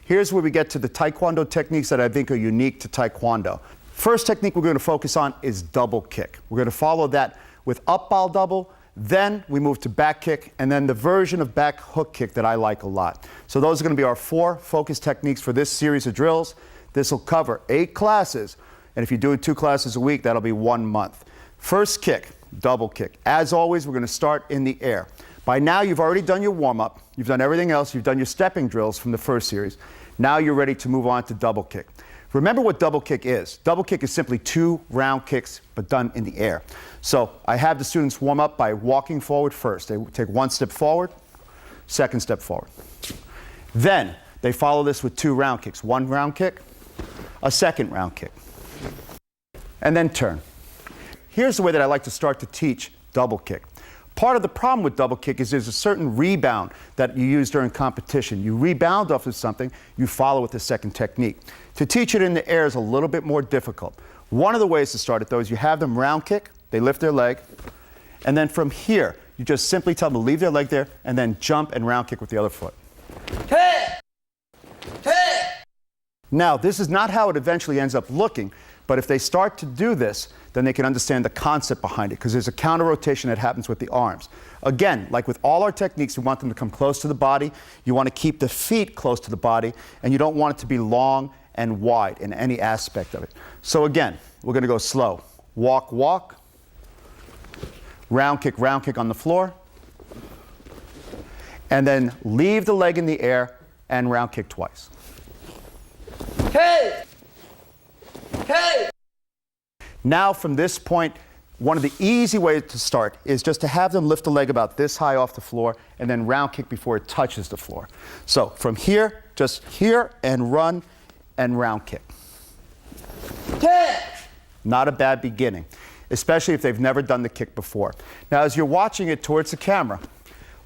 Here's where we get to the Taekwondo techniques that I think are unique to Taekwondo. First technique we're going to focus on is double kick. We're going to follow that with up bow double, then we move to back kick, and then the version of back hook kick that I like a lot. So those are going to be our 4 focus techniques for this series of drills. This will cover 8 classes, and if you do 2 classes a week, that'll be 1 month. First kick, double kick. As always, we're going to start in the air. By now, you've already done your warm-up. You've done everything else. You've done your stepping drills from the first series. Now you're ready to move on to double kick. Remember what double kick is. Double kick is simply 2 round kicks, but done in the air. So I have the students warm up by walking forward first. They take 1 step forward, 2nd step forward. Then they follow this with 2 round kicks. 1 round kick, a 2nd round kick, and then turn. Here's the way that I like to start to teach double kick. Part of the problem with double kick is there's a certain rebound that you use during competition. You rebound off of something, you follow with the second technique. To teach it in the air is a little bit more difficult. One of the ways to start it, though, is you have them round kick, they lift their leg, and then from here, you just simply tell them to leave their leg there and then jump and round kick with the other foot. Hey! Hey! Now, this is not how it eventually ends up looking, but if they start to do this, then they can understand the concept behind it, because there's a counter rotation that happens with the arms. Again, like with all our techniques, we want them to come close to the body. You want to keep the feet close to the body, and you don't want it to be long and wide in any aspect of it. So again, we're going to go slow. Walk, walk. Round kick on the floor. And then leave the leg in the air and round kick twice. Hey! Hey! Now from this point, one of the easy ways to start is just to have them lift the leg about this high off the floor and then round kick before it touches the floor. So from here, just here and run and round kick. Not a bad beginning, especially if they've never done the kick before. Now as you're watching it towards the camera,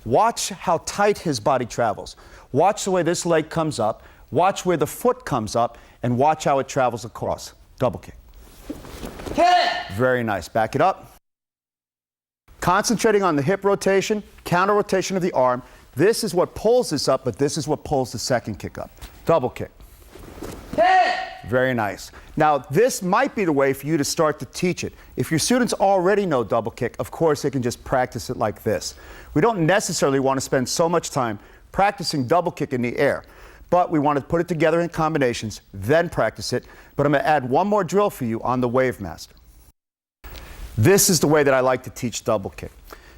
watch how tight his body travels. Watch the way this leg comes up, watch where the foot comes up, and watch how it travels across. Double kick. Very nice. Back it up. Concentrating on the hip rotation, counter rotation of the arm. This is what pulls this up, but this is what pulls the second kick up. Double kick. Very nice. Now, this might be the way for you to start to teach it. If your students already know double kick, of course, they can just practice it like this. We don't necessarily want to spend so much time practicing double kick in the air, but we want to put it together in combinations, then practice it. But I'm going to add one more drill for you on the Wave Master. This is the way that I like to teach double kick.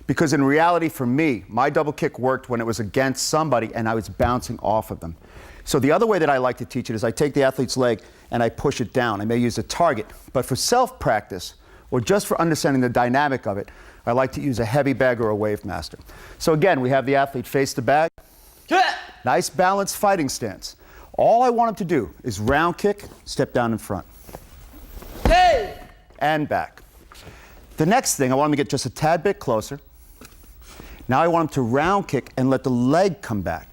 Because in reality, for me, my double kick worked when it was against somebody and I was bouncing off of them. So the other way that I like to teach it is I take the athlete's leg and I push it down. I may use a target, but for self-practice, or just for understanding the dynamic of it, I like to use a heavy bag or a Wave Master. So again, we have the athlete face the bag. Nice balanced fighting stance. All I want him to do is round kick, step down in front. And back. The next thing, I want him to get just a tad bit closer. Now I want him to round kick and let the leg come back.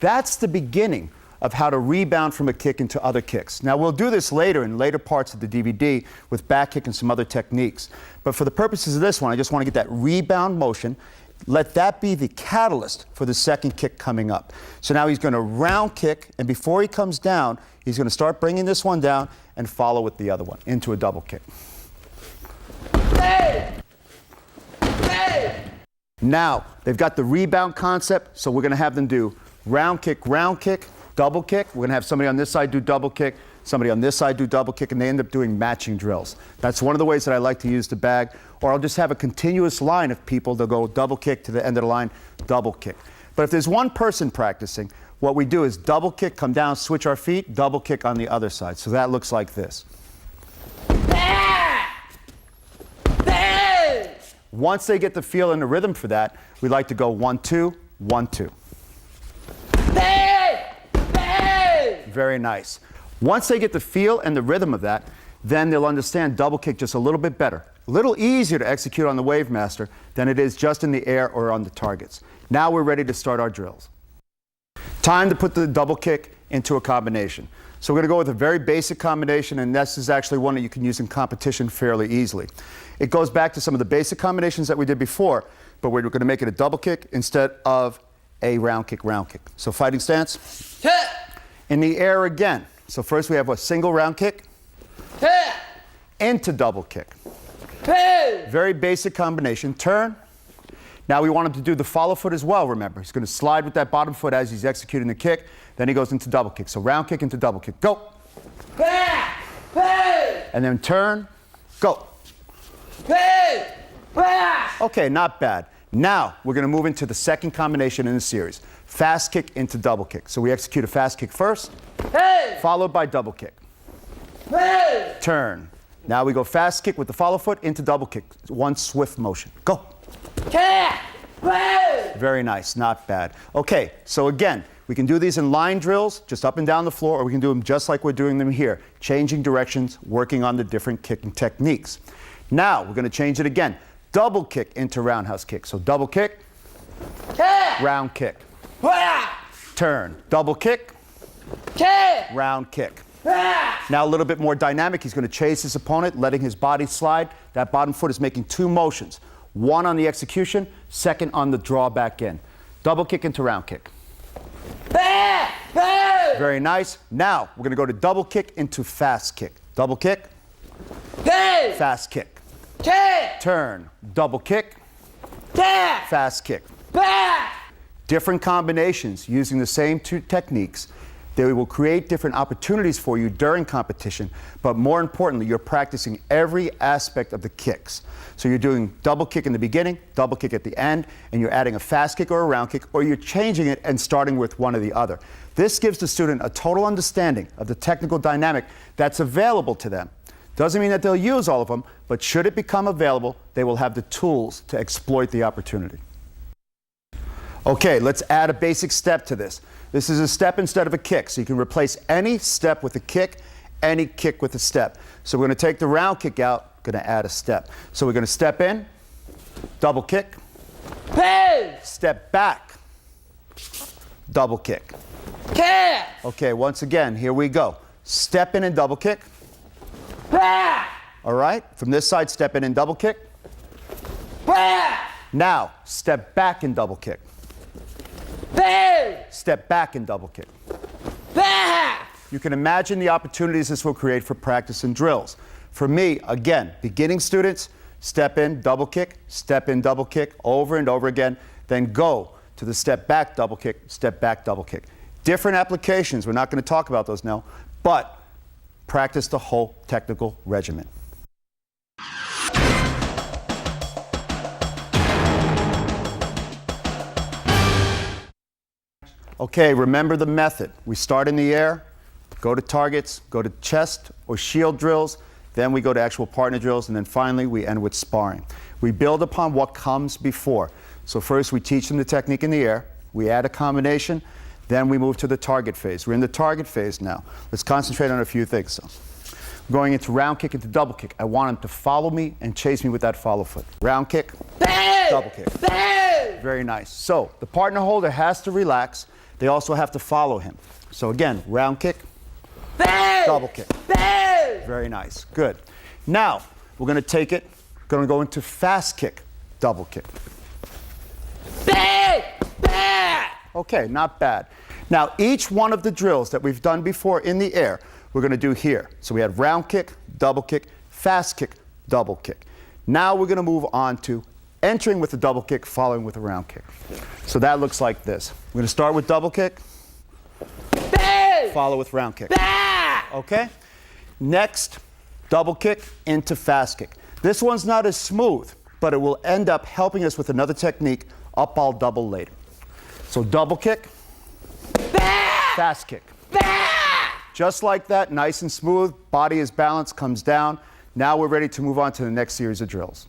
That's the beginning of how to rebound from a kick into other kicks. Now we'll do this later in later parts of the DVD with back kick and some other techniques. But for the purposes of this one, I just want to get that rebound motion. Let that be the catalyst for the second kick coming up. So now he's going to round kick, and before he comes down, he's going to start bringing this one down and follow with the other one into a double kick. Now, they've got the rebound concept, so we're going to have them do round kick, double kick. We're going to have somebody on this side do double kick, somebody on this side do double kick, and they end up doing matching drills. That's one of the ways that I like to use the bag. Or I'll just have a continuous line of people. They'll go double kick to the end of the line, double kick. But if there's one person practicing, what we do is double kick, come down, switch our feet, double kick on the other side. So that looks like this. Once they get the feel and the rhythm for that, we like to go 1, 2, 1, 2. Very nice. Once they get the feel and the rhythm of that, then they'll understand double kick just a little bit better. A little easier to execute on the Wave Master than it is just in the air or on the targets. Now we're ready to start our drills. Time to put the double kick into a combination. So we're going to go with a very basic combination, and this is actually one that you can use in competition fairly easily. It goes back to some of the basic combinations that we did before, but we're going to make it a double kick instead of a round kick, round kick. So fighting stance. In the air again. So first we have a single round kick. Into double kick. Very basic combination. Turn. Now we want him to do the follow foot as well, remember. He's going to slide with that bottom foot as he's executing the kick. Then he goes into double kick. So round kick into double kick. Go. And then turn. Go. Okay, not bad. Now we're going to move into the second combination in the series. Fast kick into double kick. So we execute a fast kick first, followed by double kick. Turn. Now we go fast kick with the follow foot into double kick. One swift motion. Go. Very nice, not bad. Okay, so again, we can do these in line drills, just up and down the floor, or we can do them just like we're doing them here, changing directions, working on the different kicking techniques. Now we're going to change it again. Double kick into roundhouse kick. So double kick, round kick. Turn. Double kick, round kick. Now a little bit more dynamic. He's going to chase his opponent, letting his body slide. That bottom foot is making two motions. One on the execution, second on the draw back in. Double kick into round kick. Very nice. Now we're going to go to double kick into fast kick. Double kick, fast kick. Turn. Double kick, fast kick. Different combinations using the same two techniques. They will create different opportunities for you during competition, but more importantly, you're practicing every aspect of the kicks. So you're doing double kick in the beginning, double kick at the end, and you're adding a fast kick or a round kick, or you're changing it and starting with one or the other. This gives the student a total understanding of the technical dynamic that's available to them. Doesn't mean that they'll use all of them, but should it become available, they will have the tools to exploit the opportunity. Okay, let's add a basic step to this. This is a step instead of a kick, so you can replace any step with a kick, any kick with a step. So we're going to take the round kick out, going to add a step. So we're going to step in, double kick, step back, double kick. Okay, once again, here we go. Step in and double kick. All right, from this side, step in and double kick. Now, step back and double kick. Step back and double kick. You can imagine the opportunities this will create for practice and drills. For me, again, beginning students, step in, double kick, over and over again, then go to the step back, double kick, step back, double kick. Different applications, we're not going to talk about those now, but practice the whole technical regimen. Okay, remember the method. We start in the air, go to targets, go to chest or shield drills, then we go to actual partner drills, and then finally we end with sparring. We build upon what comes before. So first we teach them the technique in the air, we add a combination, then we move to the target phase. We're in the target phase now. Let's concentrate on a few things. So, going into round kick into double kick. I want him to follow me and chase me with that follow foot. Round kick, double kick. Very nice. So the partner holder has to relax. They also have to follow him. So again, round kick, double kick. Very nice. Good. Now, we're going to take it, going to go into fast kick, double kick. Okay, not bad. Now, each one of the drills that we've done before in the air, we're going to do here. So we had round kick, double kick, fast kick, double kick. Now we're going to move on to entering with a double kick, following with a round kick. So that looks like this. We're going to start with double kick, follow with round kick. Okay? Next, double kick into fast kick. This one's not as smooth, but it will end up helping us with another technique, up all double later. So double kick, fast kick. Just like that, nice and smooth, body is balanced, comes down. Now we're ready to move on to the next series of drills.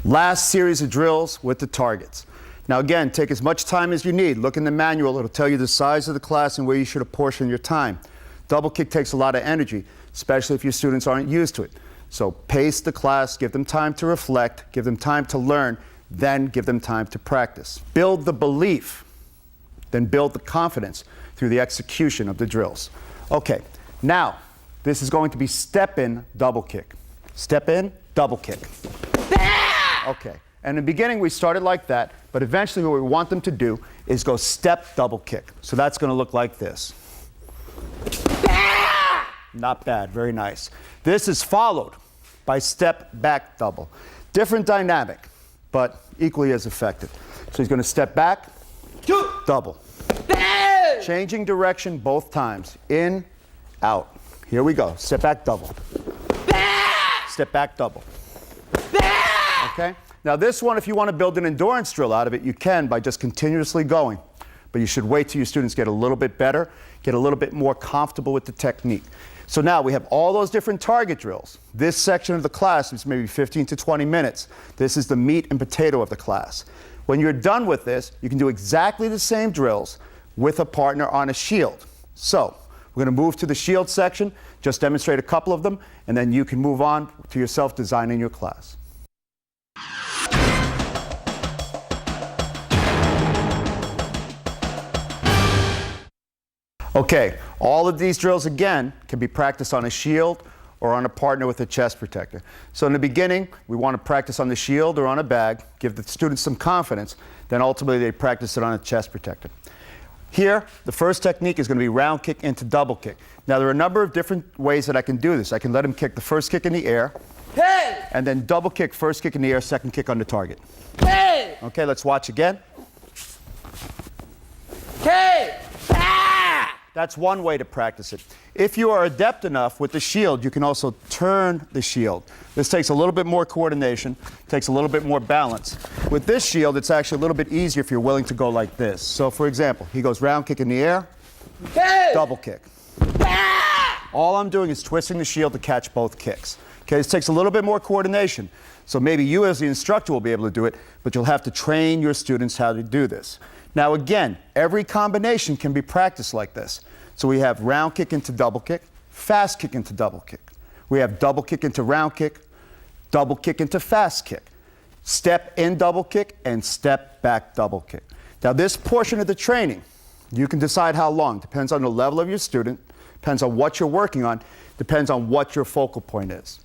Last series of drills with the targets. Now again, take as much time as you need. Look in the manual, it'll tell you the size of the class and where you should apportion your time. Double kick takes a lot of energy, especially if your students aren't used to it. So pace the class, give them time to reflect, give them time to learn, then give them time to practice. Build the belief, then build the confidence through the execution of the drills. Okay, now this is going to be step in, double kick. Step in, double kick. Okay, And in the beginning, we started like that, but eventually what we want them to do is go step double kick. So that's going to look like this. Not bad, very nice. This is followed by step back double. Different dynamic, but equally as effective. So he's going to step back, double. Changing direction both times. In, out. Here we go. Step back, double. Step back, double. Okay? Now this one, if you want to build an endurance drill out of it, you can by just continuously going. But you should wait till your students get a little bit better, get a little bit more comfortable with the technique. So now we have all those different target drills. This section of the class is maybe 15 to 20 minutes. This is the meat and potato of the class. When you're done with this, you can do exactly the same drills with a partner on a shield. So we're going to move to the shield section, just demonstrate a couple of them, and then you can move on to yourself designing your class. Okay, all of these drills again can be practiced on a shield or on a partner with a chest protector. So in the beginning, we want to practice on the shield or on a bag, give the students some confidence, then ultimately they practice it on a chest protector. Here, the first technique is going to be round kick into double kick. Now there are a number of different ways that I can do this. I can let him kick the first kick in the air, and then double kick, first kick in the air, second kick on the target. Okay, let's watch again. That's one way to practice it. If you are adept enough with the shield, you can also turn the shield. This takes a little bit more coordination, takes a little bit more balance. With this shield, it's actually a little bit easier if you're willing to go like this. So for example, he goes round kick in the air, double kick. All I'm doing is twisting the shield to catch both kicks. Okay, this takes a little bit more coordination. So maybe you as the instructor will be able to do it, but you'll have to train your students how to do this. Now again, every combination can be practiced like this. So we have round kick into double kick, fast kick into double kick. We have double kick into round kick, double kick into fast kick. Step in double kick and step back double kick. Now this portion of the training, you can decide how long. Depends on the level of your student, depends on what you're working on, depends on what your focal point is.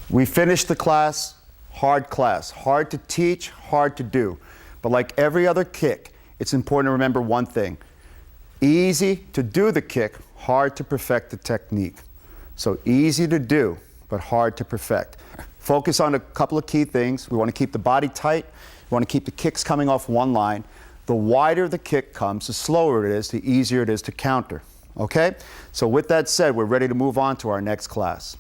We finished the class, hard to teach, hard to do. But like every other kick, it's important to remember one thing. Easy to do the kick, hard to perfect the technique. So easy to do, but hard to perfect. Focus on a couple of key things. We want to keep the body tight. We want to keep the kicks coming off one line. The wider the kick comes, the slower it is, the easier it is to counter. Okay? So with that said, we're ready to move on to our next class.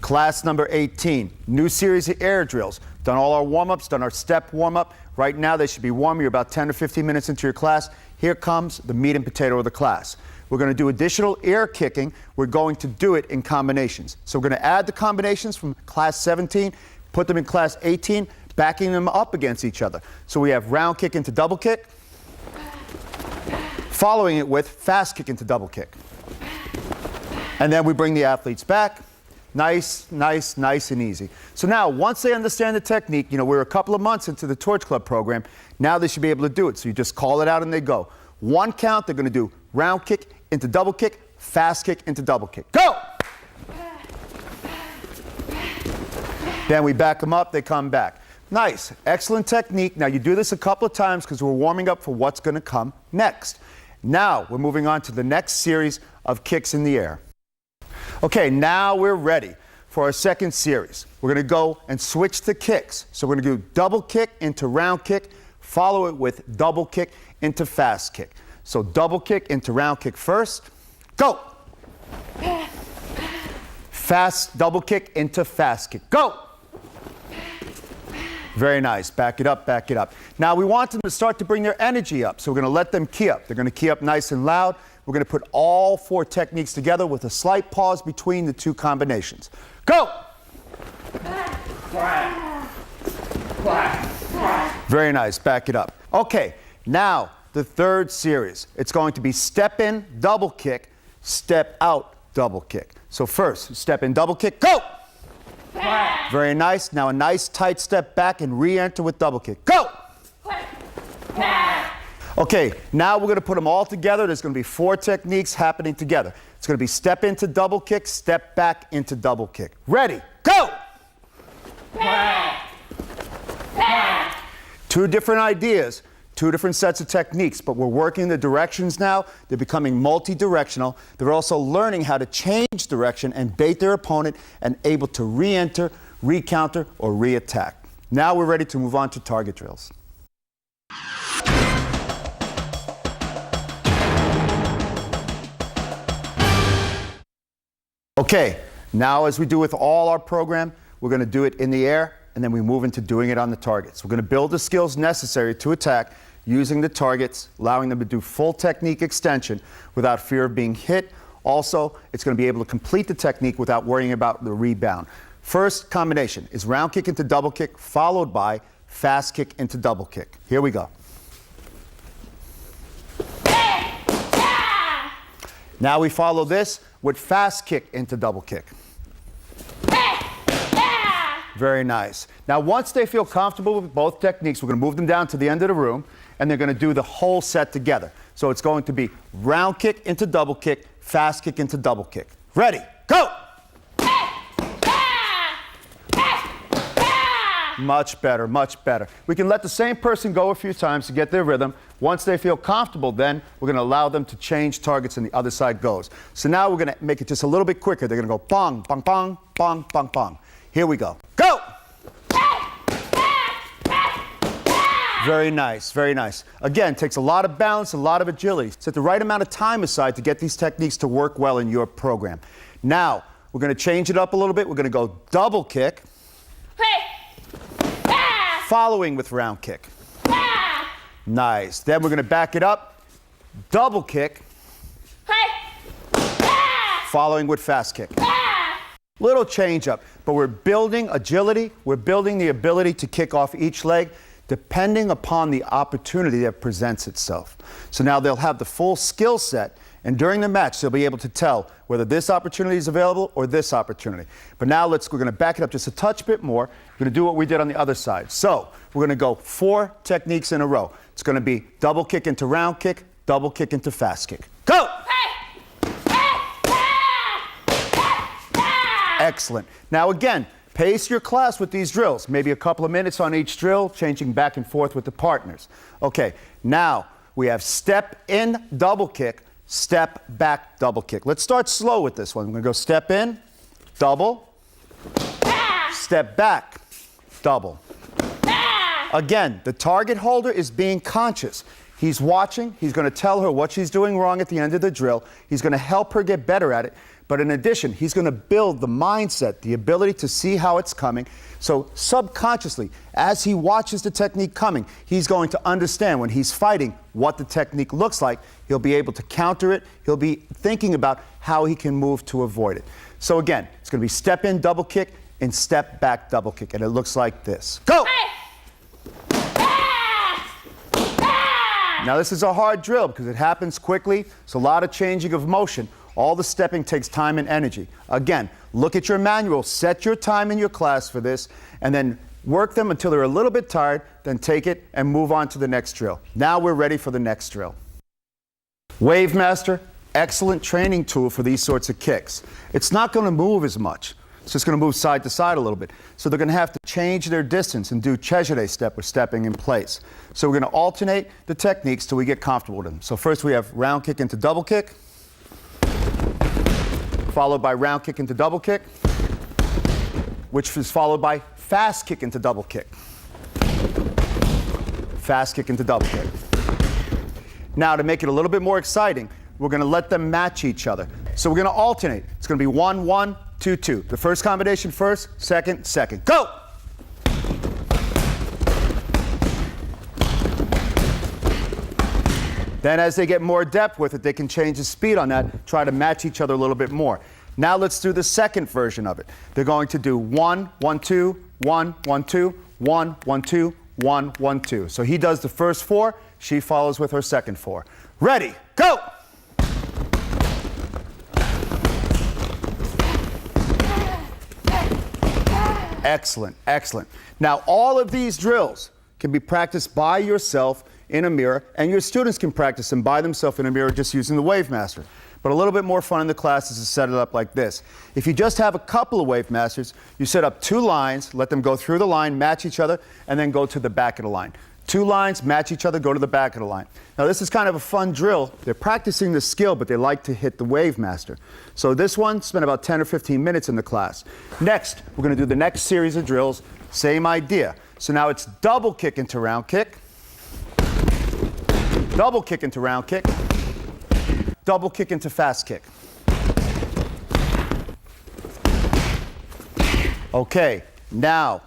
Class number 18, new series of air drills. Done all our warm-ups, done our step warm-up. Right now they should be warm. You're about 10 or 15 minutes into your class. Here comes the meat and potato of the class. We're going to do additional air kicking. We're going to do it in combinations. So we're going to add the combinations from class 17, put them in class 18, backing them up against each other. So we have round kick into double kick, following it with fast kick into double kick. And then we bring the athletes back. Nice, nice, nice and easy. So now, once they understand the technique, you know, we're a couple of months into the Torch Club program, now they should be able to do it. So you just call it out and they go. One count, they're going to do round kick into double kick, fast kick into double kick. Go! Then we back them up, they come back. Nice, excellent technique. Now you do this a couple of times because we're warming up for what's going to come next. Now we're moving on to the next series of kicks in the air. Okay, now we're ready for our second series. We're going to go and switch the kicks. So we're going to do double kick into round kick, follow it with double kick into fast kick. So double kick into round kick first. Go! Fast double kick into fast kick. Go! Very nice. Back it up, back it up. Now we want them to start to bring their energy up. So we're going to let them key up. They're going to key up nice and loud. We're going to put all four techniques together with a slight pause between the two combinations. Go! Very nice. Back it up. Okay, now the third series. It's going to be step in, double kick, step out, double kick. So first, step in, double kick, go! Very nice. Now a nice tight step back and re-enter with double kick. Go! Okay, now we're going to put them all together. There's going to be 4 techniques happening together. It's going to be step into double kick, step back into double kick. Ready, go! 2 different ideas, 2 different sets of techniques, but we're working the directions now. They're becoming multi-directional. They're also learning how to change direction and bait their opponent and able to re-enter, re-counter, or re-attack. Now we're ready to move on to target drills. Okay, now as we do with all our program, we're going to do it in the air, and then we move into doing it on the targets. We're going to build the skills necessary to attack using the targets, allowing them to do full technique extension without fear of being hit. Also, it's going to be able to complete the technique without worrying about the rebound. First combination is round kick into double kick, followed by fast kick into double kick. Here we go. Now we follow this with fast kick into double kick. Very nice. Now once they feel comfortable with both techniques, we're going to move them down to the end of the room, and they're going to do the whole set together. So it's going to be round kick into double kick, fast kick into double kick. Ready, go! Much better, much better. We can let the same person go a few times to get their rhythm. Once they feel comfortable, then we're going to allow them to change targets and the other side goes. So now we're going to make it just a little bit quicker. They're going to go bong, bong, bong, bong, bong, bong. Here we go. Go! Very nice, very nice. Again, takes a lot of balance, a lot of agility. Set the right amount of time aside to get these techniques to work well in your program. Now, we're going to change it up a little bit. We're going to go double kick, following with round kick. Nice. Then we're going to back it up, double kick, following with fast kick. Little change up, but we're building agility. We're building the ability to kick off each leg depending upon the opportunity that presents itself. So now they'll have the full skill set, and during the match they'll be able to tell whether this opportunity is available or this opportunity. But now we're going to back it up just a touch bit more. We're going to do what we did on the other side. So we're going to go 4 techniques in a row. It's going to be double kick into round kick, double kick into fast kick. Go! Excellent. Now again, pace your class with these drills. Maybe a couple of minutes on each drill, changing back and forth with the partners. Okay, now we have step in, double kick, step back, double kick. Let's start slow with this one. We're going to go step in, double, step back, double. Again, the target holder is being conscious. He's watching. He's going to tell her what she's doing wrong at the end of the drill. He's going to help her get better at it. But in addition, he's going to build the mindset, the ability to see how it's coming. So subconsciously, as he watches the technique coming, he's going to understand when he's fighting what the technique looks like. He'll be able to counter it. He'll be thinking about how he can move to avoid it. So again, it's going to be step in, double kick, and step back, double kick. And it looks like this. Go! Now this is a hard drill because it happens quickly. It's a lot of changing of motion. All the stepping takes time and energy. Again, look at your manual, set your time in your class for this, and then work them until they're a little bit tired, then take it and move on to the next drill. Now we're ready for the next drill. Wavemaster, excellent training tool for these sorts of kicks. It's not going to move as much. It's just going to move side to side a little bit. So they're going to have to change their distance and do Chejire step or stepping in place. So we're going to alternate the techniques till we get comfortable with them. So first we have round kick into double kick, followed by round kick into double kick, which is followed by fast kick into double kick. Fast kick into double kick. Now to make it a little bit more exciting, we're going to let them match each other. So we're going to alternate. It's going to be 1, 1, 2, 2. The first combination first, second, second. Go! Then as they get more depth with it, they can change the speed on that, try to match each other a little bit more. Now let's do the second version of it. They're going to do 1, 1, 2, 1, 1, 2, 1, 1, 2, 1, 1, 2. So he does the first 4, she follows with her second 4. Ready, go! Excellent, excellent. Now, all of these drills can be practiced by yourself in a mirror, and your students can practice them by themselves in a mirror just using the WaveMaster. But a little bit more fun in the class is to set it up like this. If you just have a couple of WaveMasters, you set up 2 lines, let them go through the line, match each other, and then go to the back of the line. 2 lines, match each other, go to the back of the line. Now this is kind of a fun drill. They're practicing the skill, but they like to hit the WaveMaster. So this one spent about 10 or 15 minutes in the class. Next, we're going to do the next series of drills, same idea. So now it's double kick into round kick, double kick into round kick, double kick into fast kick. Okay, now,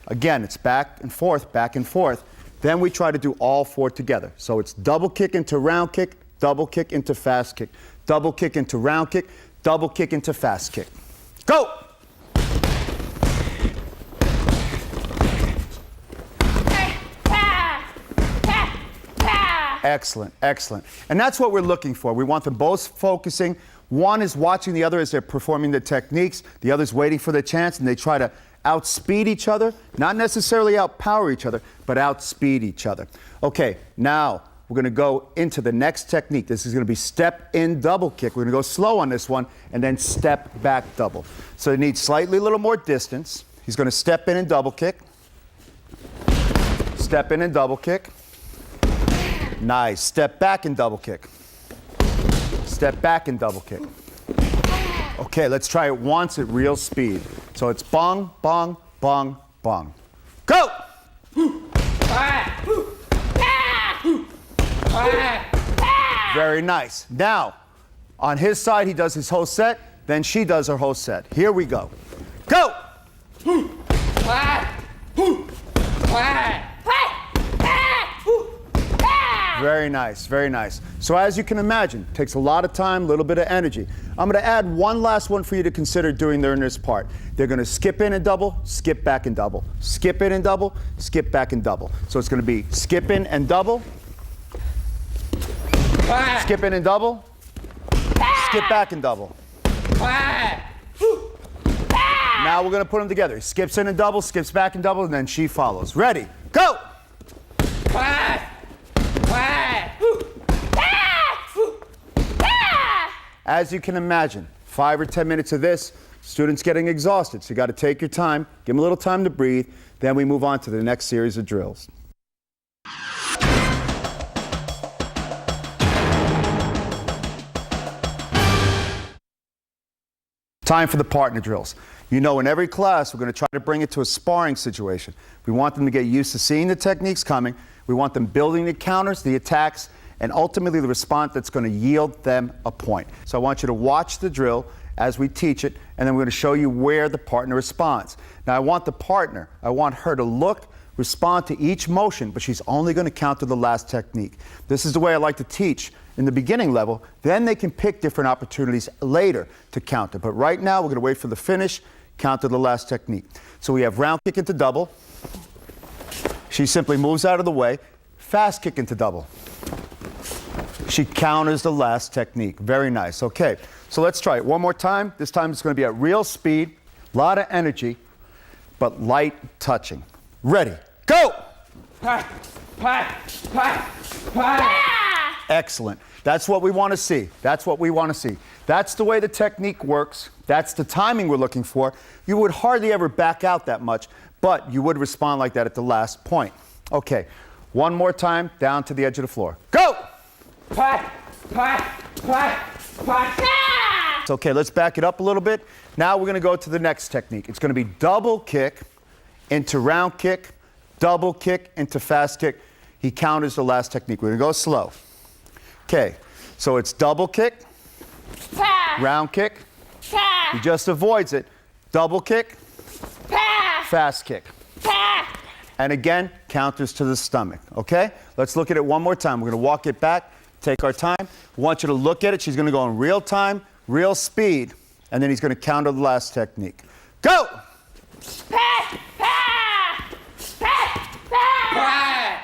again, it's back and forth, back and forth. Then we try to do all 4 together. So it's double kick into round kick, double kick into fast kick, double kick into round kick, double kick into fast kick. Go! Excellent, excellent. And that's what we're looking for. We want them both focusing. One is watching the other as they're performing the techniques. The other's waiting for the chance, and they try to outspeed each other, not necessarily outpower each other, but outspeed each other. Okay, now we're going to go into the next technique. This is going to be step in double kick. We're going to go slow on this one, and then step back double. So it needs slightly a little more distance. He's going to step in and double kick. Step in and double kick. Nice. Step back and double kick. Step back and double kick. Okay, let's try it once at real speed. So it's bong, bong, bong, bong. Go! Very nice. Now, on his side, he does his whole set, then she does her whole set. Here we go. Go! Very nice, very nice. So as you can imagine, it takes a lot of time, a little bit of energy. I'm going to add one last one for you to consider doing during this part. They're going to skip in and double, skip back and double. Skip in and double, skip back and double. So it's going to be skip in and double, skip in and double, skip back and double. Now we're going to put them together. He skips in and double, skips back and double, and then she follows. Ready, go! As you can imagine, 5 or 10 minutes of this, students getting exhausted. So you got to take your time, give them a little time to breathe, then we move on to the next series of drills. Time for the partner drills. You know, in every class, we're going to try to bring it to a sparring situation. We want them to get used to seeing the techniques coming. We want them building the counters, the attacks, and ultimately the response that's going to yield them a point. So I want you to watch the drill as we teach it, and then we're going to show you where the partner responds. Now I want the partner, I want her to look, respond to each motion, but she's only going to counter the last technique. This is the way I like to teach in the beginning level. Then they can pick different opportunities later to counter. But right now we're going to wait for the finish, counter the last technique. So we have round kick into double. She simply moves out of the way. Fast kick into double. She counters the last technique. Very nice. Okay, so let's try it one more time. This time it's going to be at real speed, a lot of energy, but light touching. Ready, go! Excellent. That's what we want to see. That's what we want to see. That's the way the technique works. That's the timing we're looking for. You would hardly ever back out that much, but you would respond like that at the last point. Okay, one more time, down to the edge of the floor. Go! Okay, let's back it up a little bit. Now we're going to go to the next technique. It's going to be double kick into round kick, double kick into fast kick. He counters the last technique. We're going to go slow. Okay, so it's double kick, round kick. He just avoids it. Double kick, fast kick. And again, counters to the stomach. Okay? Let's look at it one more time. We're going to walk it back, take our time. We want you to look at it. She's going to go in real time, real speed, and then he's going to counter the last technique. Go!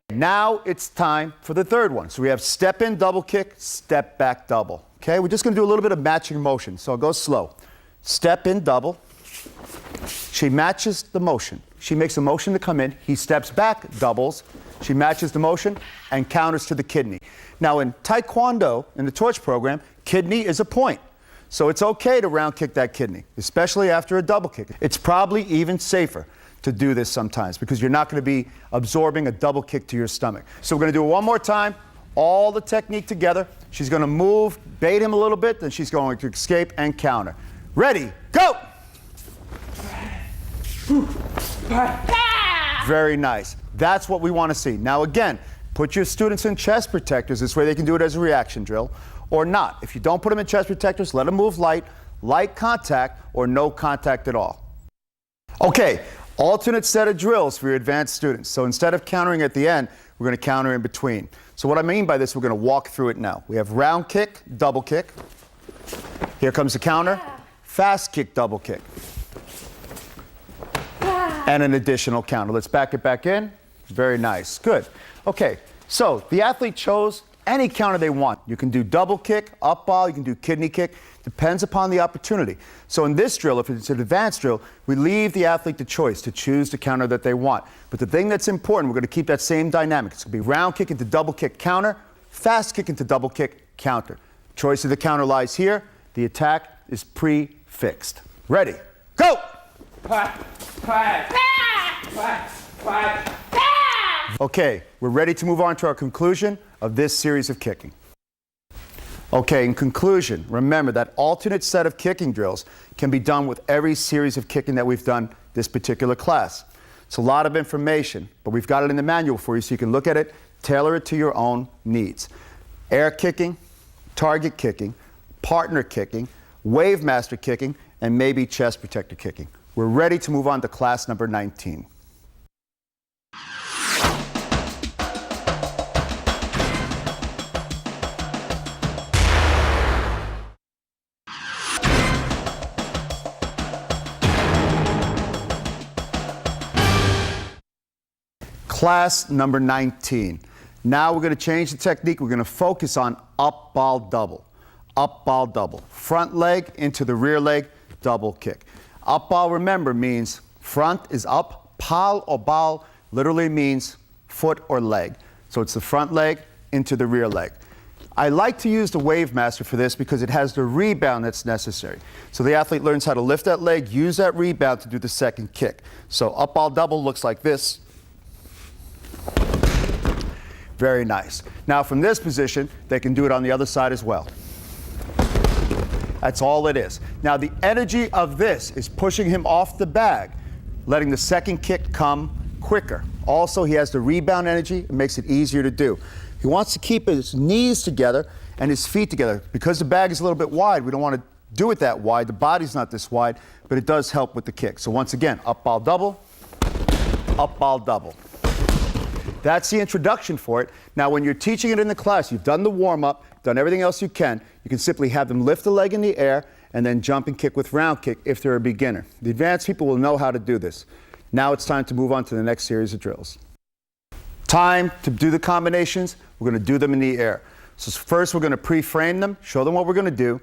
Now it's time for the third one. So we have step in, double kick, step back, double. Okay? We're just going to do a little bit of matching motion. So I'll go slow. Step in, double. She matches the motion. She makes a motion to come in. He steps back, doubles. She matches the motion and counters to the kidney. Now in Taekwondo, in the torch program, kidney is a point. So it's okay to round kick that kidney, especially after a double kick. It's probably even safer to do this sometimes because you're not going to be absorbing a double kick to your stomach. So we're going to do it one more time, all the technique together. She's going to move, bait him a little bit, then she's going to escape and counter. Ready, go! Very nice. That's what we want to see. Now again, put your students in chest protectors. This way they can do it as a reaction drill or not. If you don't put them in chest protectors, let them move light contact or no contact at all. Okay, alternate set of drills for your advanced students. So instead of countering at the end, we're going to counter in between. So what I mean by this, we're going to walk through it now. We have round kick, double kick. Here comes the counter. Fast kick, double kick. And an additional counter. Let's back it back in. Very nice. Good. Okay, so the athlete chose any counter they want. You can do double kick, up ball, you can do kidney kick. Depends upon the opportunity. So in this drill, if it's an advanced drill, we leave the athlete the choice to choose the counter that they want. But the thing that's important, we're going to keep that same dynamic. It's going to be round kick into double kick, counter, fast kick into double kick, counter. Choice of the counter lies here. The attack is pre-fixed. Ready, go! Okay, we're ready to move on to our conclusion of this series of kicking. Okay, in conclusion, remember that alternate set of kicking drills can be done with every series of kicking that we've done this particular class. It's a lot of information, but we've got it in the manual for you so you can look at it, tailor it to your own needs. Air kicking, target kicking, partner kicking, wave master kicking, and maybe chest protector kicking. We're ready to move on to class number 19. Class number 19. Now we're going to change the technique. We're going to focus on up ball double. Up ball double. Front leg into the rear leg, double kick. Up ball, remember, means front is up. Pal or ball literally means foot or leg. So it's the front leg into the rear leg. I like to use the Wave Master for this because it has the rebound that's necessary. So the athlete learns how to lift that leg, use that rebound to do the second kick. So up ball double looks like this. Very nice. Now from this position, they can do it on the other side as well. That's all it is. Now the energy of this is pushing him off the bag, letting the second kick come quicker. Also, he has the rebound energy. It makes it easier to do. He wants to keep his knees together and his feet together. Because the bag is a little bit wide, we don't want to do it that wide. The body's not this wide, but it does help with the kick. So once again, up ball double, up ball double. That's the introduction for it. Now, when you're teaching it in the class, you've done the warm-up, done everything else you can simply have them lift the leg in the air and then jump and kick with round kick if they're a beginner. The advanced people will know how to do this. Now it's time to move on to the next series of drills. Time to do the combinations. We're going to do them in the air. So first we're going to pre-frame them, show them what we're going to do,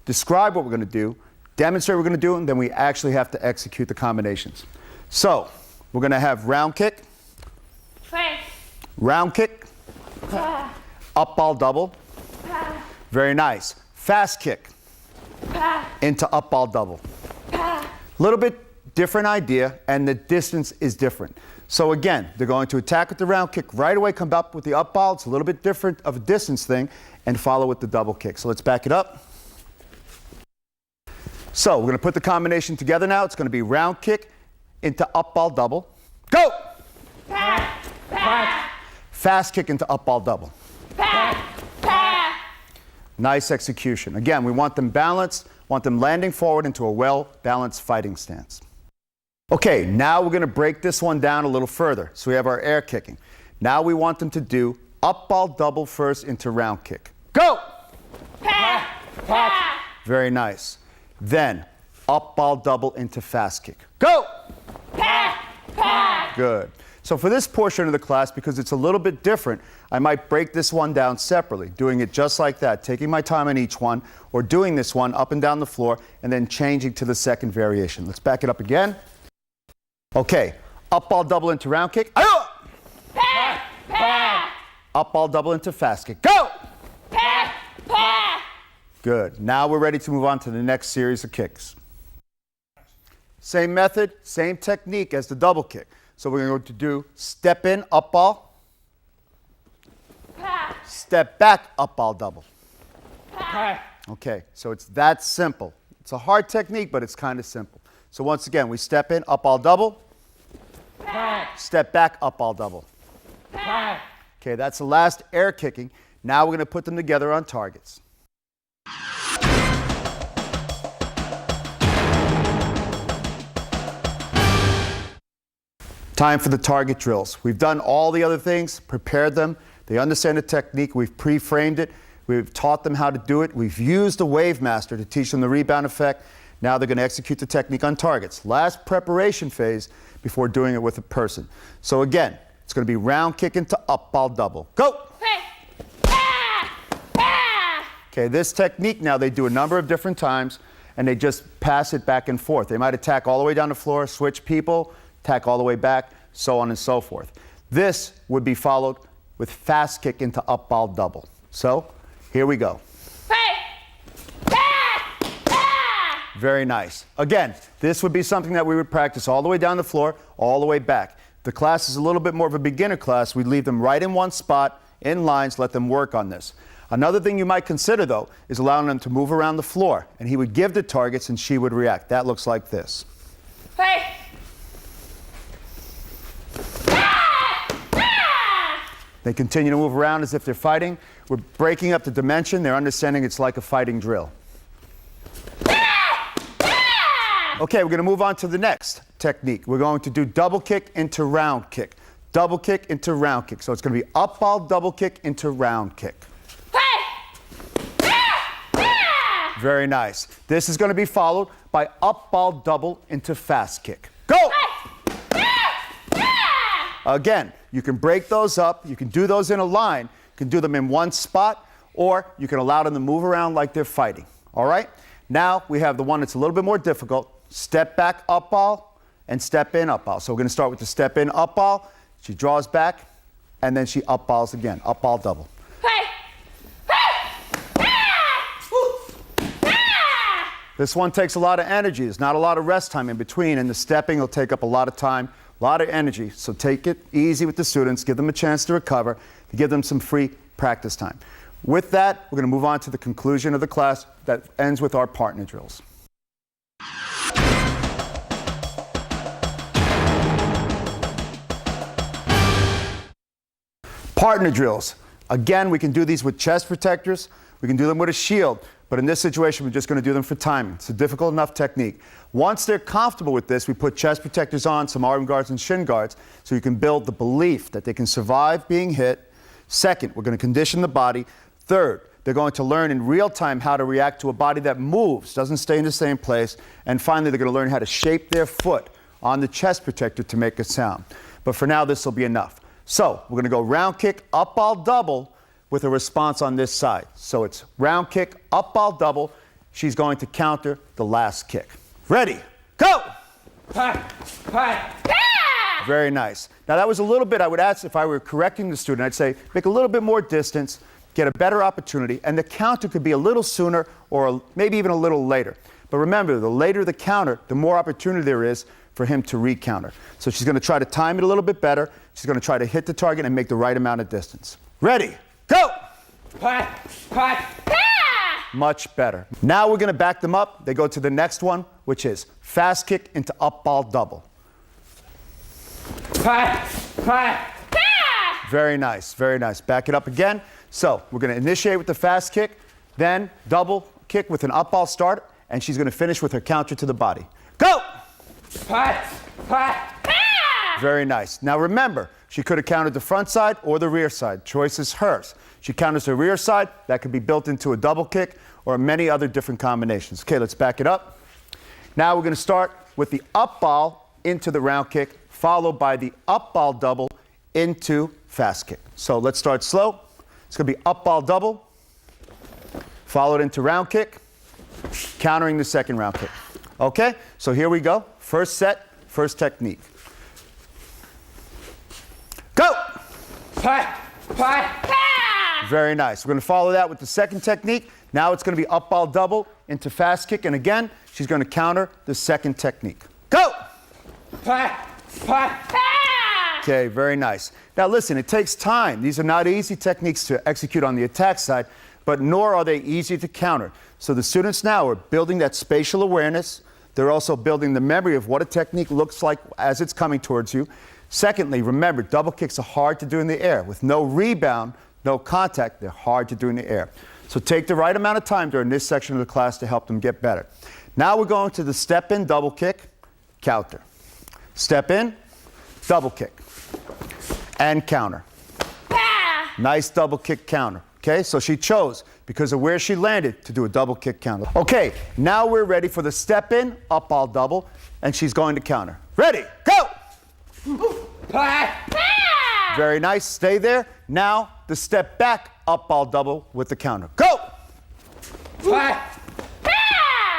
describe what we're going to do, demonstrate what we're going to do, and then we actually have to execute the combinations. So we're going to have round kick, round kick, up ball double, very nice, fast kick, into up ball double. A little bit different idea, and the distance is different. So again, they're going to attack with the round kick, right away come up with the up ball. It's a little bit different of a distance thing, and follow with the double kick. So let's back it up. So we're going to put the combination together now. It's going to be round kick into up ball double. Go! Fast kick into up ball double. Nice execution. Again, we want them balanced, want them landing forward into a well-balanced fighting stance. Okay, now we're going to break this one down a little further. So we have our air kicking. Now we want them to do up ball double first into round kick. Go! Very nice. Then up ball double into fast kick. Go! Good. So for this portion of the class, because it's a little bit different, I might break this one down separately, doing it just like that, taking my time on each one, or doing this one up and down the floor, and then changing to the second variation. Let's back it up again. Okay, up ball double into round kick. Up ball double into fast kick. Go! Good. Now we're ready to move on to the next series of kicks. Same method, same technique as the double kick. So we're going to do step in, up ball. Step back, up ball double. Okay, so it's that simple. It's a hard technique, but it's kind of simple. So once again, we step in, up ball double. Step back, up ball double. Okay, that's the last air kicking. Now we're going to put them together on targets. Time for the target drills. We've done all the other things, prepared them. They understand the technique. We've pre-framed it. We've taught them how to do it. We've used the Wave Master to teach them the rebound effect. Now they're going to execute the technique on targets. Last preparation phase before doing it with a person. So again, it's going to be round kick into up ball double. Go! Okay, this technique now they do a number of different times and they just pass it back and forth. They might attack all the way down the floor, switch people, attack all the way back, so on and so forth. This would be followed with fast kick into up ball double. So here we go. Very nice. Again, this would be something that we would practice all the way down the floor, all the way back. The class is a little bit more of a beginner class. We'd leave them right in one spot, in lines, let them work on this. Another thing you might consider, though, is allowing them to move around the floor. And he would give the targets and she would react. That looks like this. They continue to move around as if they're fighting. We're breaking up the dimension. They're understanding it's like a fighting drill. Okay, we're going to move on to the next technique. We're going to do double kick into round kick. Double kick into round kick. So it's going to be up ball double kick into round kick. Very nice. This is going to be followed by up ball double into fast kick. Go! Again, you can break those up. You can do those in a line. You can do them in one spot, or you can allow them to move around like they're fighting. All right? Now we have the one that's a little bit more difficult. Step back, up ball, and step in, up ball. So we're going to start with the step in, up ball. She draws back, and then she up balls again. Up ball double. This one takes a lot of energy. There's not a lot of rest time in between, and the stepping will take up a lot of time, a lot of energy. So take it easy with the students, give them a chance to recover, to give them some free practice time. With that, we're going to move on to the conclusion of the class that ends with our partner drills. Partner drills. Again, we can do these with chest protectors. We can do them with a shield. But in this situation, we're just going to do them for timing. It's a difficult enough technique. Once they're comfortable with this, we put chest protectors on, some arm guards and shin guards, so you can build the belief that they can survive being hit. Second, we're going to condition the body. Third, they're going to learn in real time how to react to a body that moves, doesn't stay in the same place. And finally, they're going to learn how to shape their foot on the chest protector to make a sound. But for now, this will be enough. So we're going to go round kick, up ball double, with a response on this side. So it's round kick, up ball double. She's going to counter the last kick. Ready, go! Very nice. Now that was a little bit, I would ask if I were correcting the student, I'd say make a little bit more distance, get a better opportunity, and the counter could be a little sooner or maybe even a little later. But remember, the later the counter, the more opportunity there is for him to recounter. So she's going to try to time it a little bit better. She's going to try to hit the target and make the right amount of distance. Ready? Go! Much better. Now we're going to back them up. They go to the next one, which is fast kick into up ball double. Very nice, very nice. Back it up again. So we're going to initiate with the fast kick, then double kick with an up ball start, and she's going to finish with her counter to the body. Go! Very nice. Now remember, she could have countered the front side or the rear side. Choice is hers. She counters the rear side. That could be built into a double kick or many other different combinations. Okay, let's back it up. Now we're going to start with the up ball into the round kick, followed by the up ball double into fast kick. So let's start slow. It's going to be up ball double, followed into round kick, countering the second round kick. Okay, so here we go. First set, first technique. Very nice. We're going to follow that with the second technique. Now it's going to be up ball double into fast kick. And again, she's going to counter the second technique. Go! Okay, very nice. Now listen, it takes time. These are not easy techniques to execute on the attack side, but nor are they easy to counter. So the students now are building that spatial awareness. They're also building the memory of what a technique looks like as it's coming towards you. Secondly, remember, double kicks are hard to do in the air. With no rebound, no contact, they're hard to do in the air. So take the right amount of time during this section of the class to help them get better. Now we're going to the step in, double kick, counter. Step in, double kick, and counter. Nice double kick counter. Okay, so she chose, because of where she landed, to do a double kick counter. Okay, now we're ready for the step in, up ball double, and she's going to counter. Ready, go! Very nice, stay there. Now, the step back, up ball double with the counter. Go!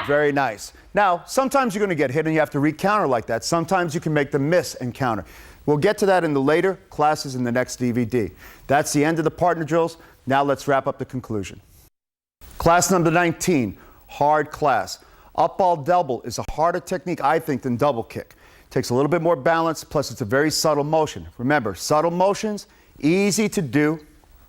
Very nice. Now, sometimes you're going to get hit and you have to re-counter like that. Sometimes you can make them miss and counter. We'll get to that in the later classes in the next DVD. That's the end of the partner drills. Now let's wrap up the conclusion. Class number 19, hard class. Up ball double is a harder technique, I think, than double kick. Takes a little bit more balance, plus it's a very subtle motion. Remember, subtle motions, easy to do,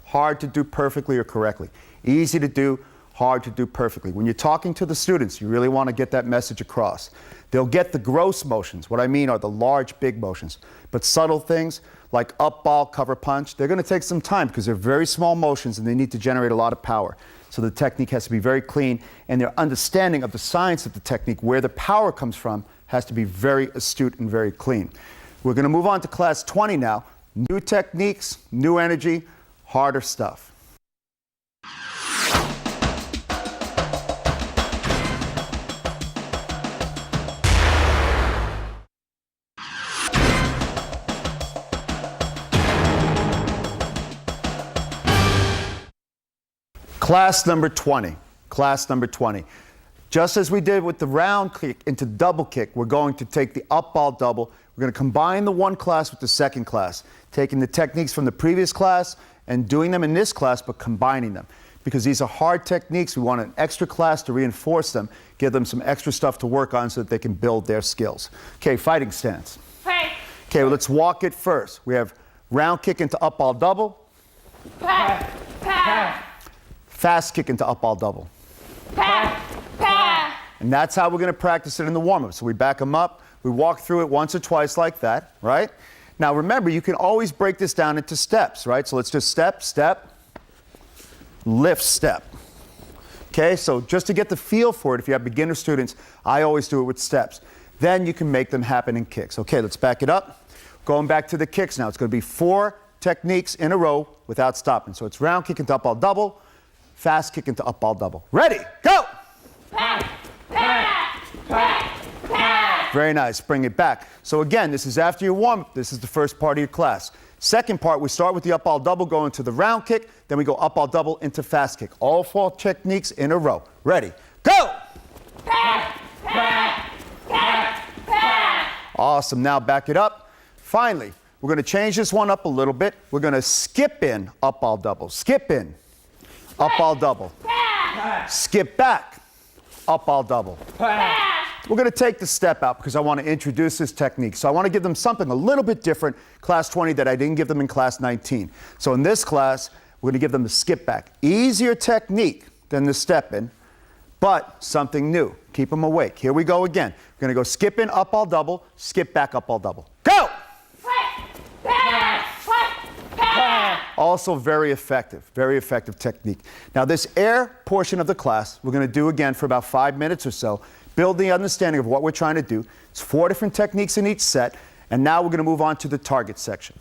hard to do perfectly or correctly. Easy to do, hard to do perfectly. When you're talking to the students, you really want to get that message across. They'll get the gross motions. What I mean are the large, big motions. But subtle things like up ball, cover punch, they're going to take some time because they're very small motions and they need to generate a lot of power. So the technique has to be very clean, and their understanding of the science of the technique, where the power comes from, has to be very astute and very clean. We're going to move on to class 20 now. New techniques, new energy, harder stuff. Class number 20. Class number 20. Just as we did with the round kick into double kick, we're going to take the up ball double. We're going to combine the one class with the second class, taking the techniques from the previous class and doing them in this class, but combining them. Because these are hard techniques, we want an extra class to reinforce them, give them some extra stuff to work on so that they can build their skills. Okay, fighting stance. Hey. Okay, well, let's walk it first. We have round kick into up ball double. Fast kick into up ball double. And that's how we're going to practice it in the warm-up. So we back them up, we walk through it once or twice like that, right? Now remember, you can always break this down into steps, right? So let's just step, step, lift, step. Okay, so just to get the feel for it, if you have beginner students, I always do it with steps. Then you can make them happen in kicks. Okay, let's back it up. Going back to the kicks now. It's going to be 4 techniques in a row without stopping. So it's round kick into up ball double, fast kick into up ball double. Ready, go! Very nice, bring it back. So again, this is after your warm-up. This is the first part of your class. Second part, we start with the up ball double, go into the round kick, then we go up ball double into fast kick. All 4 techniques in a row. Ready, go! Awesome, now back it up. Finally, we're going to change this one up a little bit. We're going to skip in up ball double. Skip in, up ball double. Skip back, up ball double. We're going to take the step out because I want to introduce this technique. So I want to give them something a little bit different, class 20, that I didn't give them in class 19. So in this class, we're going to give them the skip back. Easier technique than the step in, but something new. Keep them awake. Here we go again. We're going to go skip in, up ball double, skip back, up ball double. Go! Also very effective technique. Now this air portion of the class, we're going to do again for about 5 minutes or so. Build the understanding of what we're trying to do. It's 4 different techniques in each set. And now we're going to move on to the target section.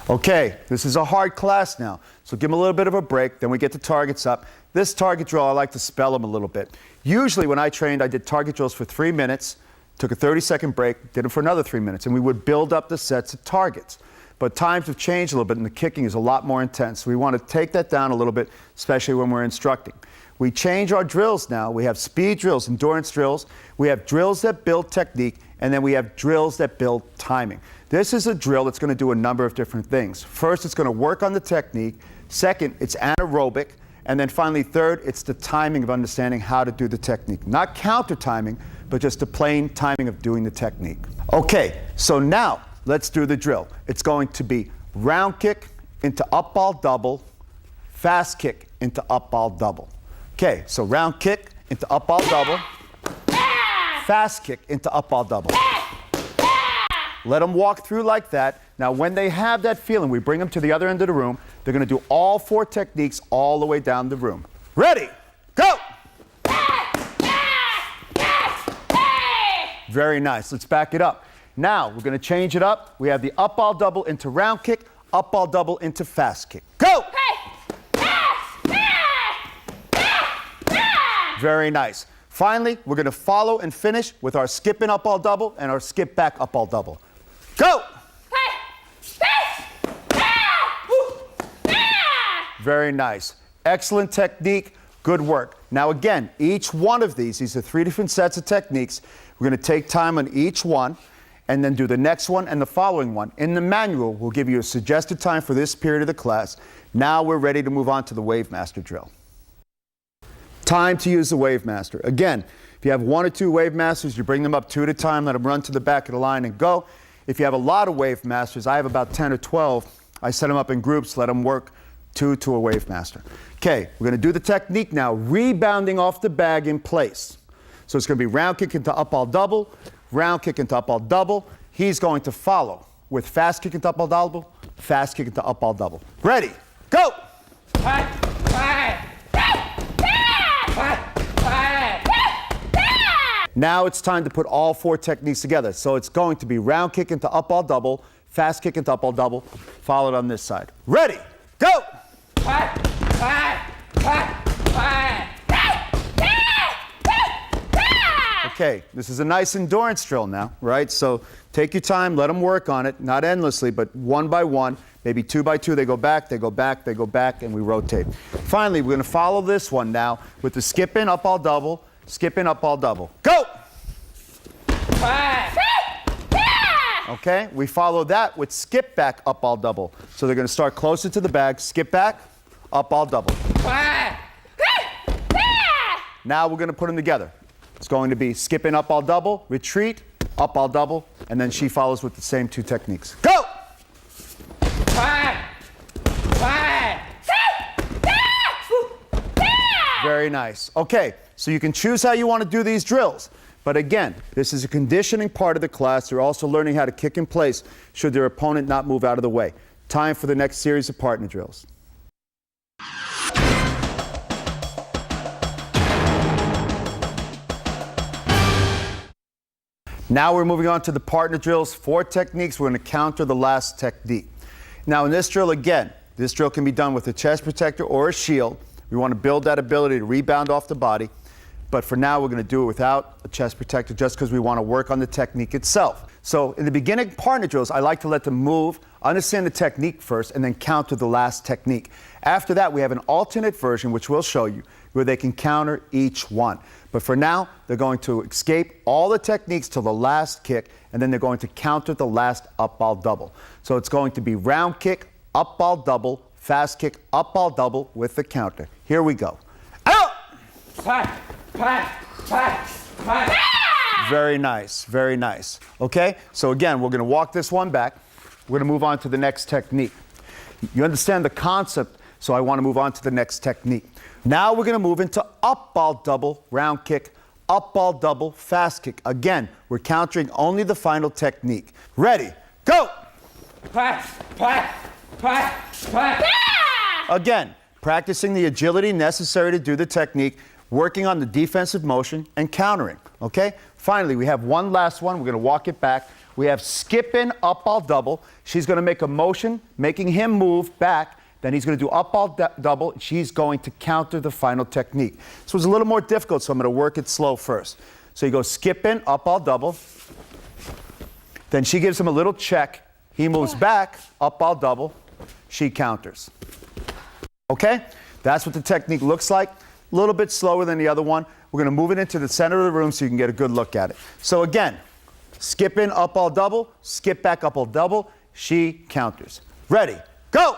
Okay, this is a hard class now. So give them a little bit of a break. Then we get the targets up. This target drill, I like to spell them a little bit. Usually when I trained, I did target drills for 3 minutes, took a 30-second break, did it for another 3 minutes, and we would build up the sets of targets. But times have changed a little bit, and the kicking is a lot more intense. So we want to take that down a little bit, especially when we're instructing. We change our drills now. We have speed drills, endurance drills. We have drills that build technique, and then we have drills that build timing. This is a drill that's going to do a number of different things. First, it's going to work on the technique. Second, it's anaerobic. And then finally, third, it's the timing of understanding how to do the technique. Not counter timing, but just the plain timing of doing the technique. Okay, so now let's do the drill. It's going to be round kick into up ball double, fast kick into up ball double. Okay, so round kick into up ball double, fast kick into up ball double. Let them walk through like that. Now, when they have that feeling, we bring them to the other end of the room. They're going to do all 4 techniques all the way down the room. Ready, go! Very nice. Let's back it up. Now, we're going to change it up. We have the up ball double into round kick, up ball double into fast kick. Go! Very nice. Finally, we're going to follow and finish with our skipping up ball double and our skip back up ball double. Go! Very nice. Excellent technique. Good work. Now again, each one of these are 3 different sets of techniques. We're going to take time on each one and then do the next one and the following one. In the manual, we'll give you a suggested time for this period of the class. Now we're ready to move on to the Wave Master drill. Time to use the Wave Master. Again, if you have 1 or 2 Wave Masters, you bring them up 2 at a time, let them run to the back of the line and go. If you have a lot of Wave Masters, I have about 10 or 12, I set them up in groups, let them work 2 to a Wave Master. Okay, we're going to do the technique now, rebounding off the bag in place. So it's going to be round kick into up ball double, round kick into up ball double. He's going to follow with fast kick into up ball double, fast kick into up ball double. Ready, go! Now it's time to put all 4 techniques together. So it's going to be round kick into up ball double, fast kick into up ball double, followed on this side. Ready, go! Okay, this is a nice endurance drill now, right? So take your time, let them work on it, not endlessly, but 1 by 1, maybe 2 by 2, they go back, they go back, they go back, and we rotate. Finally, we're gonna follow this one now with the skip in, up ball double, skip in, up ball double. Go! Okay, we follow that with skip back, up ball double. So they're gonna start closer to the bag, skip back, up ball double. Now we're gonna put them together. It's going to be skip in, up ball double, retreat, up ball double, and then she follows with the same 2 techniques. Go! Very nice. Okay, so you can choose how you want to do these drills. But again, this is a conditioning part of the class. They're also learning how to kick in place should their opponent not move out of the way. Time for the next series of partner drills. Now we're moving on to the partner drills. 4 techniques. We're going to counter the last technique. Now in this drill, again, this drill can be done with a chest protector or a shield. We want to build that ability to rebound off the body. But for now, we're going to do it without a chest protector just because we want to work on the technique itself. So in the beginning partner drills, I like to let them move, understand the technique first, and then counter the last technique. After that, we have an alternate version, which we'll show you, where they can counter each one. But for now, they're going to escape all the techniques till the last kick, and then they're going to counter the last up ball double. So it's going to be round kick, up ball double, fast kick, up ball double with the counter. Here we go. Out! Very nice, very nice. Okay, so again, we're going to walk this one back. We're going to move on to the next technique. You understand the concept, so I want to move on to the next technique. Now we're going to move into up ball double, round kick, up ball double, fast kick. Again, we're countering only the final technique. Ready, go! Again, practicing the agility necessary to do the technique, working on the defensive motion and countering, okay? Finally, we have one last one. We're going to walk it back. We have skip in, up ball double. She's going to make a motion, making him move back. Then he's going to do up ball double. She's going to counter the final technique. This was a little more difficult, so I'm going to work it slow first. So you go skip in, up ball double. Then she gives him a little check. He moves back, up ball double. She counters. Okay? That's what the technique looks like. a little bit slower than the other one. We're going to move it into the center of the room so you can get a good look at it. So again, skip in, up all double, skip back, up all double. She counters. Ready, go!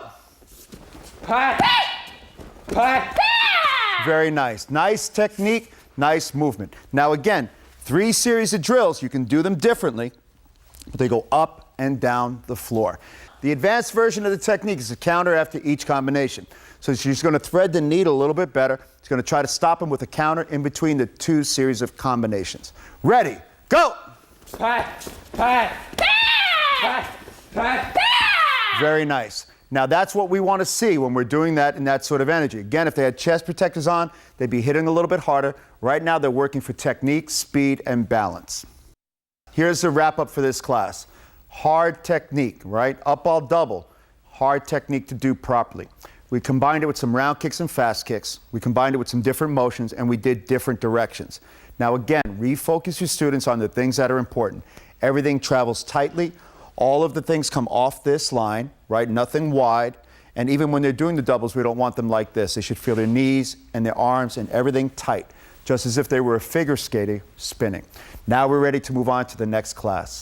Very nice. Nice technique, nice movement. Now again, 3 series of drills. You can do them differently, but they go up and down the floor. The advanced version of the technique is a counter after each combination. So she's going to thread the needle a little bit better. She's going to try to stop him with a counter in between the 2 series of combinations. Ready, go! Very nice. Now that's what we want to see when we're doing that in that sort of energy. Again, if they had chest protectors on, they'd be hitting a little bit harder. Right now they're working for technique, speed, and balance. Here's the wrap up for this class. Hard technique, right? Up all double. Hard technique to do properly. We combined it with some round kicks and fast kicks. We combined it with some different motions, and we did different directions. Now again, refocus your students on the things that are important. Everything travels tightly. All of the things come off this line, right? Nothing wide. And even when they're doing the doubles, we don't want them like this. They should feel their knees and their arms and everything tight, just as if they were a figure skater spinning. Now we're ready to move on to the next class.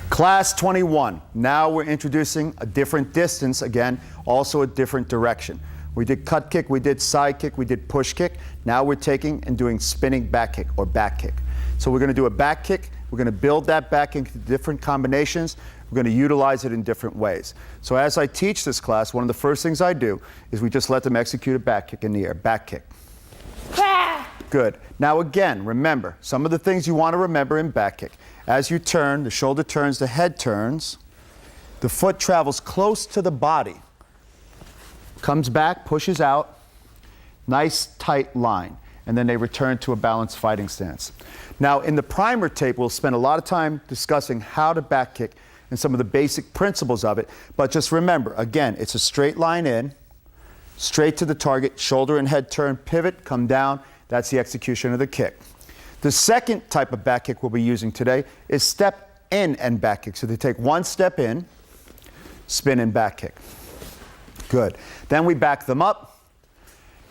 Class 21. Now we're introducing a different distance, again, also a different direction. We did cut kick, we did side kick, we did push kick. Now we're taking and doing spinning back kick or back kick. So we're going to do a back kick. We're going to build that back into different combinations. We're going to utilize it in different ways. So as I teach this class, one of the first things I do is we just let them execute a back kick in the air. Back kick. Good. Now again, remember, some of the things you want to remember in back kick. As you turn, the shoulder turns, the head turns, the foot travels close to the body, comes back, pushes out, nice tight line, and then they return to a balanced fighting stance. Now in the primer tape, we'll spend a lot of time discussing how to back kick and some of the basic principles of it, but just remember, again, it's a straight line in, straight to the target, shoulder and head turn, pivot, come down, that's the execution of the kick. The second type of back kick we'll be using today is step in and back kick. So they take one step in, spin and back kick. Good. Then we back them up.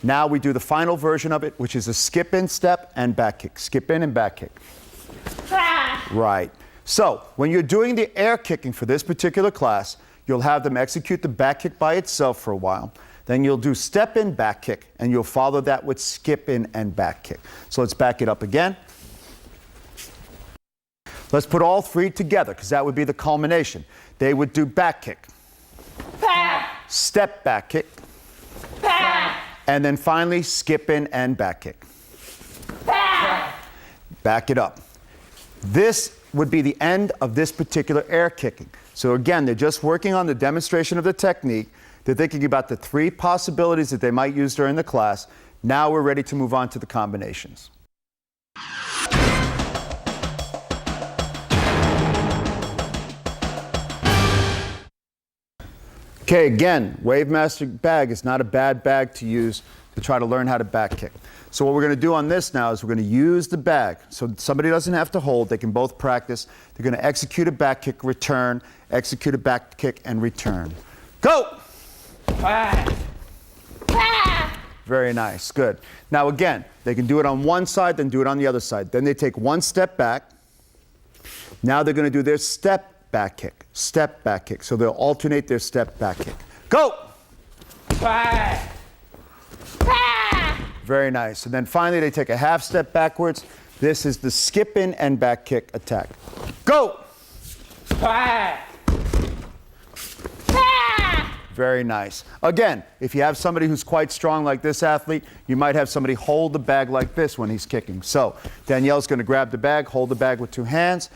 Now we do the final version of it, which is a skip in step and back kick. Skip in and back kick. Right. So when you're doing the air kicking for this particular class, you'll have them execute the back kick by itself for a while. Then you'll do step in, back kick, and you'll follow that with skip in and back kick. So let's back it up again. Let's put all 3 together, because that would be the culmination. They would do back kick, step back kick, and then finally skip in and back kick. Back it up. This would be the end of this particular air kicking. So again, they're just working on the demonstration of the technique. They're thinking about the 3 possibilities that they might use during the class. Now we're ready to move on to the combinations. Okay, again, Wavemaster bag is not a bad bag to use to try to learn how to back kick. So what we're going to do on this now is we're going to use the bag. So somebody doesn't have to hold. They can both practice. They're going to execute a back kick, return, execute a back kick, and return. Go! Very nice, good. Now again, they can do it on one side, then do it on the other side. Then they take one step back. Now they're going to do their step back kick, step back kick. So they'll alternate their step back kick. Go! Very nice. And then finally they take a half step backwards. This is the skip in and back kick attack. Go! Very nice. Again, if you have somebody who's quite strong like this athlete, you might have somebody hold the bag like this when he's kicking. So Danielle's going to grab the bag, hold the bag with 2 hands.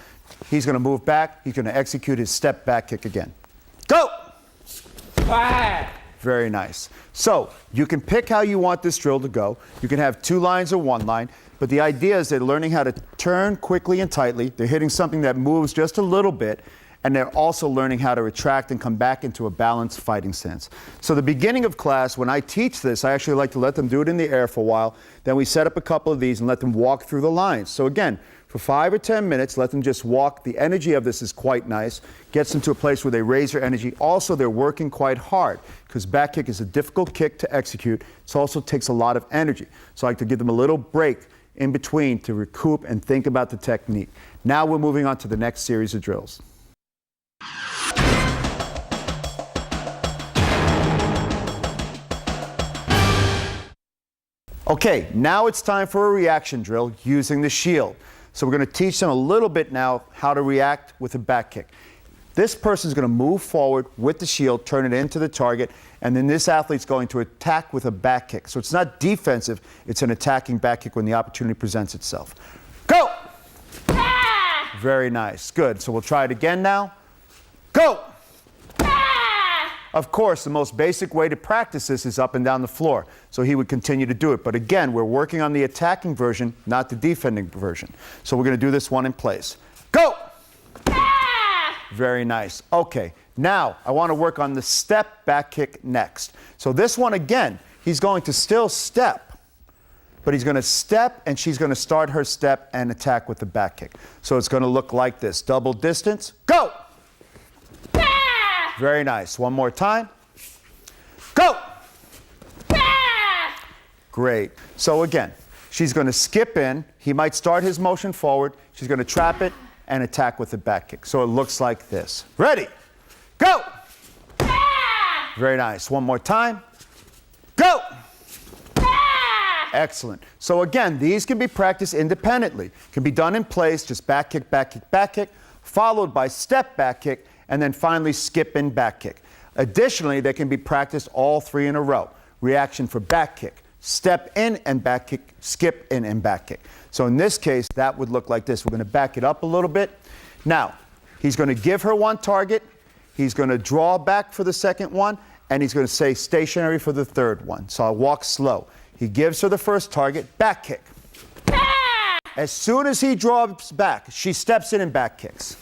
He's going to move back. He's going to execute his step back kick again. Go! Very nice. So you can pick how you want this drill to go. You can have 2 lines or 1 line, but the idea is they're learning how to turn quickly and tightly. They're hitting something that moves just a little bit, and they're also learning how to retract and come back into a balanced fighting stance. So the beginning of class, when I teach this, I actually like to let them do it in the air for a while. Then we set up a couple of these and let them walk through the lines. So again, for 5 or 10 minutes, let them just walk. The energy of this is quite nice. Gets them to a place where they raise their energy. Also, they're working quite hard because back kick is a difficult kick to execute. It also takes a lot of energy. So I like to give them a little break in between to recoup and think about the technique. Now we're moving on to the next series of drills. Okay, now it's time for a reaction drill using the shield. So we're going to teach them a little bit now how to react with a back kick. This person is going to move forward with the shield, turn it into the target, and then this athlete's going to attack with a back kick. So it's not defensive, it's an attacking back kick when the opportunity presents itself. Go! Ah! Very nice, good. So we'll try it again now. Go! Of course, the most basic way to practice this is up and down the floor. So he would continue to do it. But again, we're working on the attacking version, not the defending version. So we're going to do this one in place. Go! Very nice. Okay, now I want to work on the step back kick next. So this one again, he's going to still step, but he's going to step and she's going to start her step and attack with the back kick. So it's going to look like this. Double distance. Go! Very nice. One more time. Go! Great. So again, she's going to skip in. He might start his motion forward. She's going to trap it and attack with the back kick. So it looks like this. Ready? Go! Very nice. One more time. Go! Excellent. So again, these can be practiced independently. Can be done in place, just back kick, back kick, back kick, followed by step back kick, and then finally skip in back kick. Additionally, they can be practiced all 3 in a row. Reaction for back kick, step in and back kick, skip in and back kick. So in this case, that would look like this. We're going to back it up a little bit. Now, he's going to give her one target. He's going to draw back for the second one, and he's going to stay stationary for the third one. So I'll walk slow. He gives her the first target, back kick. As soon as he draws back, she steps in and back kicks.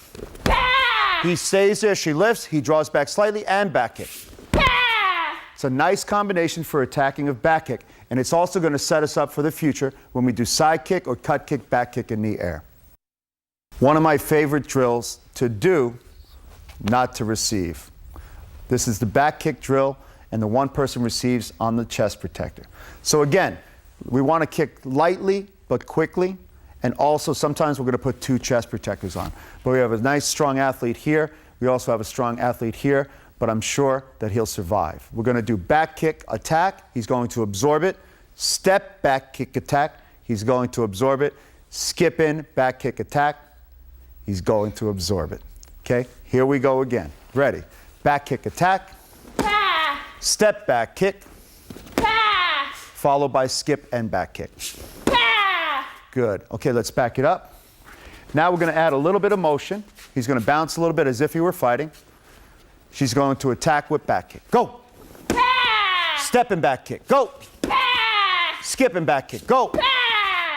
He stays there, she lifts, he draws back slightly, and back kick. It's a nice combination for attacking of back kick, and it's also going to set us up for the future when we do side kick or cut kick, back kick in the air. One of my favorite drills to do, not to receive. This is the back kick drill, and the one person receives on the chest protector. So again, we want to kick lightly but quickly. And also, sometimes we're going to put 2 chest protectors on. But we have a nice, strong athlete here. We also have a strong athlete here, but I'm sure that he'll survive. We're going to do back kick attack. He's going to absorb it. Step back kick attack. He's going to absorb it. Skip in back kick attack. He's going to absorb it. Okay, here we go again. Ready? Back kick attack. Step back kick. Followed by skip and back kick. Good. Okay, let's back it up. Now we're going to add a little bit of motion. He's going to bounce a little bit as if he were fighting. She's going to attack with back kick. Go. Step and back kick. Go. Skip and back kick. Go.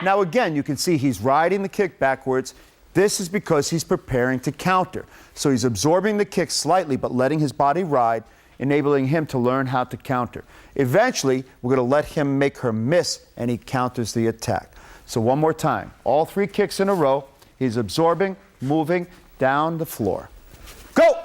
Now again, you can see he's riding the kick backwards. This is because he's preparing to counter. So he's absorbing the kick slightly, but letting his body ride, enabling him to learn how to counter. Eventually, we're going to let him make her miss, and he counters the attack. So one more time. All 3 kicks in a row. He's absorbing, moving down the floor. Go!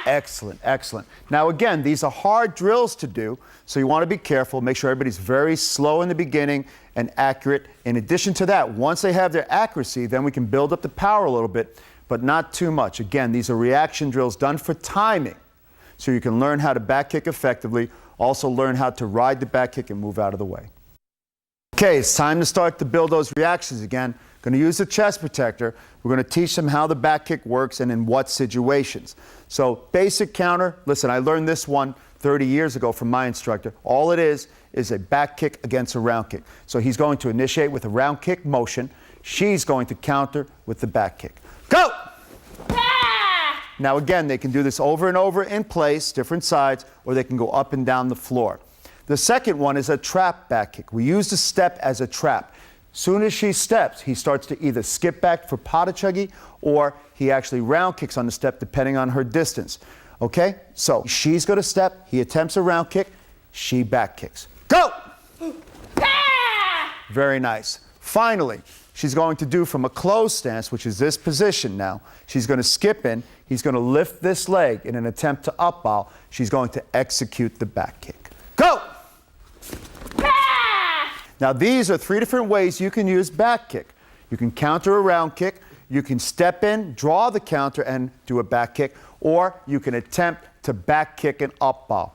Excellent, excellent. Now again, these are hard drills to do, so you want to be careful. Make sure everybody's very slow in the beginning and accurate. In addition to that, once they have their accuracy, then we can build up the power a little bit, but not too much. Again, these are reaction drills done for timing, so you can learn how to back kick effectively, also learn how to ride the back kick and move out of the way. Okay, it's time to start to build those reactions again. Going to use the chest protector. We're going to teach them how the back kick works and in what situations. So basic counter, listen, I learned this one 30 years ago from my instructor. All it is a back kick against a round kick. So he's going to initiate with a round kick motion. She's going to counter with the back kick. Go! Now again, they can do this over and over in place, different sides, or they can go up and down the floor. The second one is a trap back kick. We use the step as a trap. Soon as she steps, he starts to either skip back for Padachuggi or he actually round kicks on the step depending on her distance. Okay? So she's going to step, he attempts a round kick, she back kicks. Go! Very nice. Finally, she's going to do from a closed stance, which is this position now. She's going to skip in. He's going to lift this leg in an attempt to up bow. She's going to execute the back kick. Go! Now, these are 3 different ways you can use back kick. You can counter a round kick. You can step in, draw the counter, and do a back kick. Or you can attempt to back kick and up bow.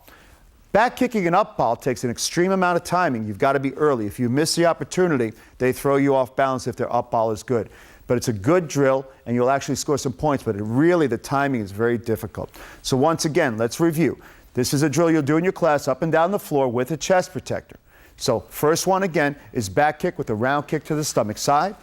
Back kicking and up bow takes an extreme amount of timing. You've got to be early. If you miss the opportunity, they throw you off balance if their up bow is good. But it's a good drill, and you'll actually score some points, but the timing is very difficult. So once again, let's review. This is a drill you'll do in your class up and down the floor with a chest protector. So first one again is back kick with a round kick to the stomach side.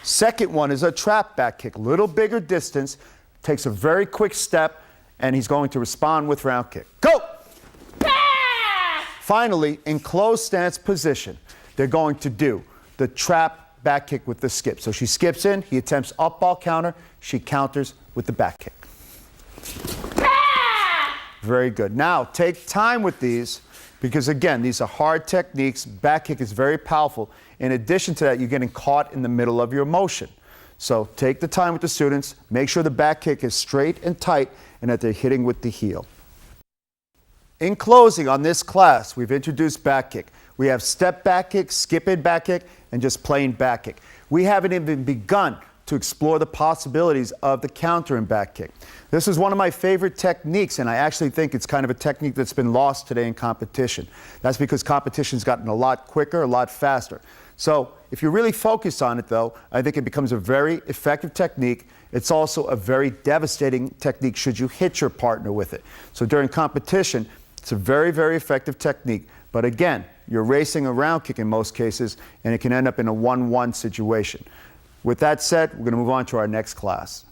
Second one is a trap back kick, little bigger distance, takes a very quick step, and he's going to respond with round kick. Go! Finally, in closed stance position, they're going to do the trap back kick with the skip. So she skips in, he attempts up ball counter, she counters with the back kick. Very good. Now, take time with these because, again, these are hard techniques. Back kick is very powerful. In addition to that, you're getting caught in the middle of your motion. So take the time with the students. Make sure the back kick is straight and tight and that they're hitting with the heel. In closing on this class, we've introduced back kick. We have step back kick, skip in back kick, and just plain back kick. We haven't even begun to explore the possibilities of the counter and back kick. This is one of my favorite techniques, and I actually think it's kind of a technique that's been lost today in competition. That's because competition's gotten a lot quicker, a lot faster. So if you really focus on it, though, I think it becomes a very effective technique. It's also a very devastating technique should you hit your partner with it. So during competition, it's a very, very effective technique. But again, you're racing a round kick in most cases, and it can end up in a 1-1 situation. With that said, we're going to move on to our next class.